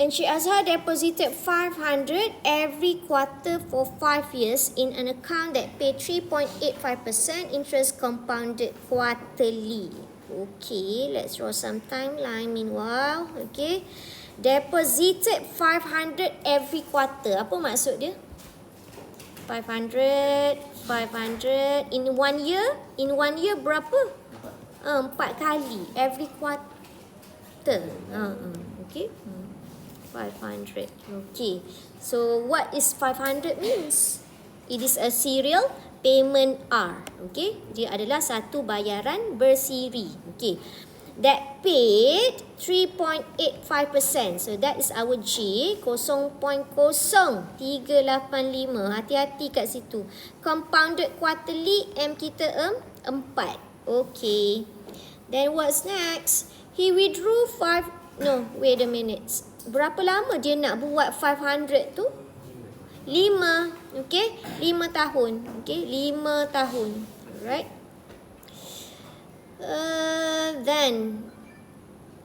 And Cik Azhar deposited 500 every quarter for 5 years in an account that pay 3.85% interest compounded quarterly. Okay, let's draw some timeline meanwhile. Okay, deposited 500 every quarter. Apa maksud dia? 500 in 1 year. In 1 year berapa? 4 kali every quarter. Okay. 500. Okay. So what is 500 means? It is a serial payment R. Okay. Dia adalah satu bayaran bersiri. Okay. That paid 3.85%. So that is our J, 0.0385. Hati-hati kat situ. Compounded quarterly, M kita 4. Okay. Then what's next? He withdrew 5. No, wait a minute. Berapa lama dia nak buat 500 tu? 5. Okay. 5 tahun. Okay. 5 tahun. Alright. Then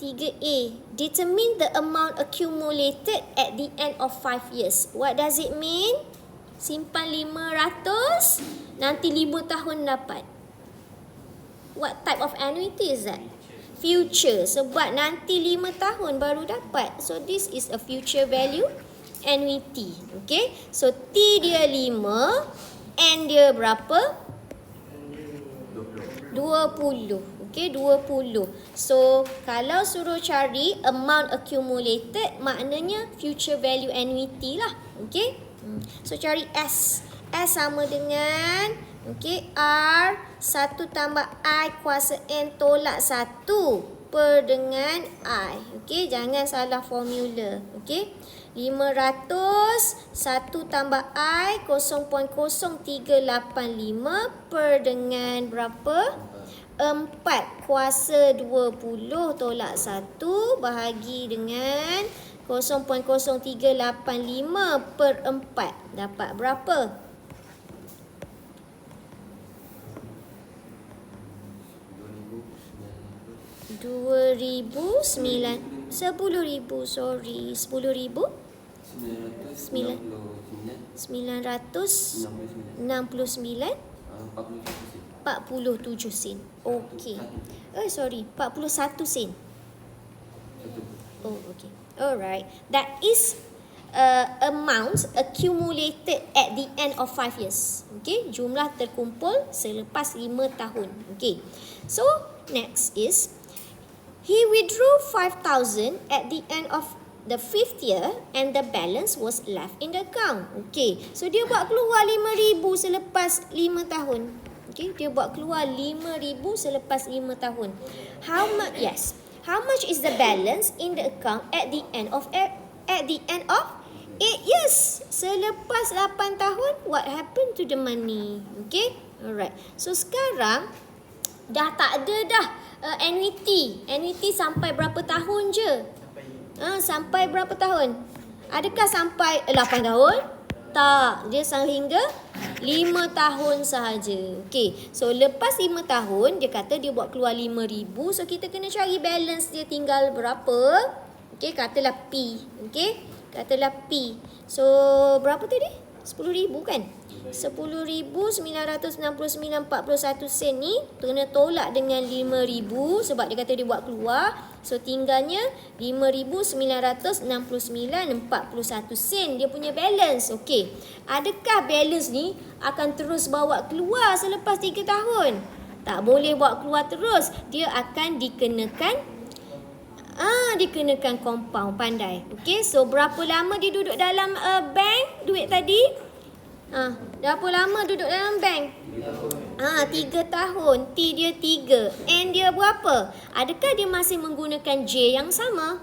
3A, determine the amount accumulated at the end of 5 years. What does it mean? Simpan 500, nanti 5 tahun dapat. What type of annuity is that? Future. Sebab nanti 5 tahun baru dapat. So this is a future value annuity. Okay. So T dia 5, N dia berapa? 20. Okay, 20. So, kalau suruh cari amount accumulated, maknanya future value annuity lah. Okay. So, cari S. S sama dengan, okay, R 1 tambah I kuasa N tolak 1 per dengan I. Okay, jangan salah formula. Okay. 500, 1 tambah I, 0.0385 per dengan berapa? 4 kuasa 20 tolak 1 bahagi dengan 0.0385 per 4. Dapat berapa? 10,000, sorry. 10,000? 969 47 sen. Okey. Sorry, 41 sen. Oh, okay. Alright. That is amount accumulated at the end of 5 years. Okay, jumlah terkumpul selepas 5 tahun. Okay. So, next is he withdrew 5,000 at the end of the 5th year and the balance was left in the account. Okay. So, dia buat keluar 5,000 selepas 5 tahun. Okay, dia buat keluar 5,000 selepas 5 tahun. How much? Yes. How much is the balance in the account at the end of 8 years? Selepas 8 tahun, what happened to the money? Okay? Alright. So sekarang dah tak ada dah annuity. Annuity sampai berapa tahun je? Sampai berapa tahun? Adakah sampai 8 tahun? Tak, dia sehingga 5 tahun sahaja. Okey, so lepas 5 tahun, dia kata dia buat keluar 5,000. So, kita kena cari balance dia tinggal berapa. Okey, katalah P. Okey, katalah P. So, berapa tadi? 10,000 kan? 10,969.41 sen ni kena tolak dengan 5,000 sebab dia kata dia buat keluar. So tinggalnya 5,969.41 sen dia punya balance. Okey. Adakah balance ni akan terus bawa keluar selepas 3 tahun? Tak boleh bawa keluar terus. Dia akan dikenakan compound. Pandai. Okey. So berapa lama dia duduk dalam bank duit tadi? Berapa lama duduk dalam bank? 3 tahun. T dia 3. N dia berapa? Adakah dia masih menggunakan J yang sama?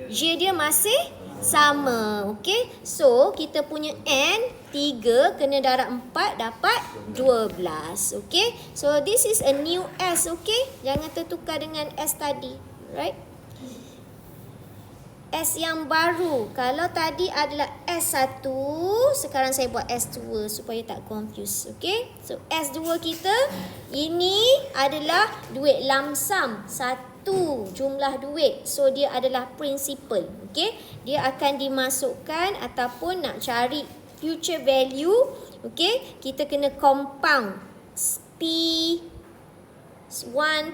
J dia masih sama. Okey. So, kita punya N 3 kena darab 4 dapat 12. Okey. So, this is a new S. Okey. Jangan tertukar dengan S tadi. Right? S yang baru. Kalau tadi adalah S1, sekarang saya buat S2 supaya tak confuse. Okay. So, S2 kita, ini adalah duit lamsam. 1 jumlah duit. So dia adalah principal. Okey, dia akan dimasukkan ataupun nak cari future value. Okey, kita kena compound P1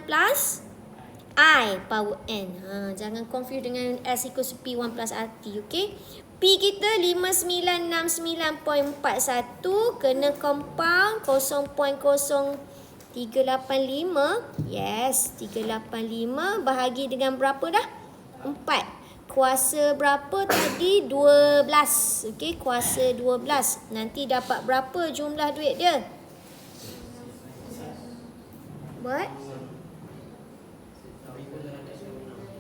plus I power N. Jangan confuse dengan S equals P1 plus RT. Okey, P kita 5969.41, kena compound 0.0385. Yes, 385 bahagi dengan berapa dah? 4. Kuasa berapa tadi? 12. Okey, kuasa 12. Nanti dapat berapa jumlah duit dia? Buat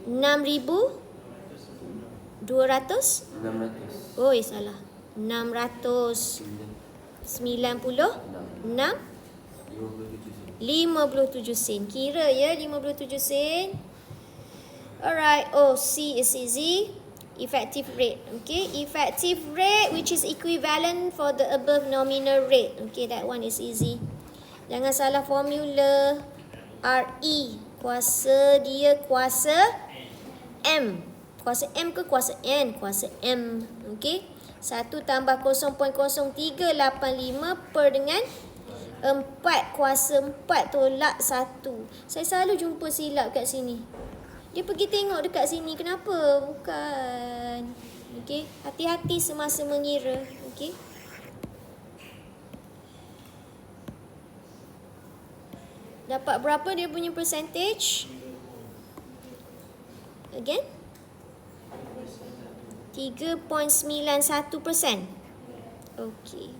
6,200? 600. Oh, salah. 696 57 sen. Kira ya, 57 sen. Alright. Oh, C is easy. Effective rate. Okay, effective rate which is equivalent for the above nominal rate. Okay, that one is easy. Jangan salah formula. RE, kuasa dia kuasa M. Kuasa M ke kuasa N? Kuasa M. Okey. 1 tambah 0.0385 per dengan 4. Kuasa 4 tolak 1. Saya selalu jumpa silap kat sini. Dia pergi tengok dekat sini. Kenapa? Bukan. Okey. Hati-hati semasa mengira. Okey. Dapat berapa dia punya percentage? Again? 3.91%. Okey.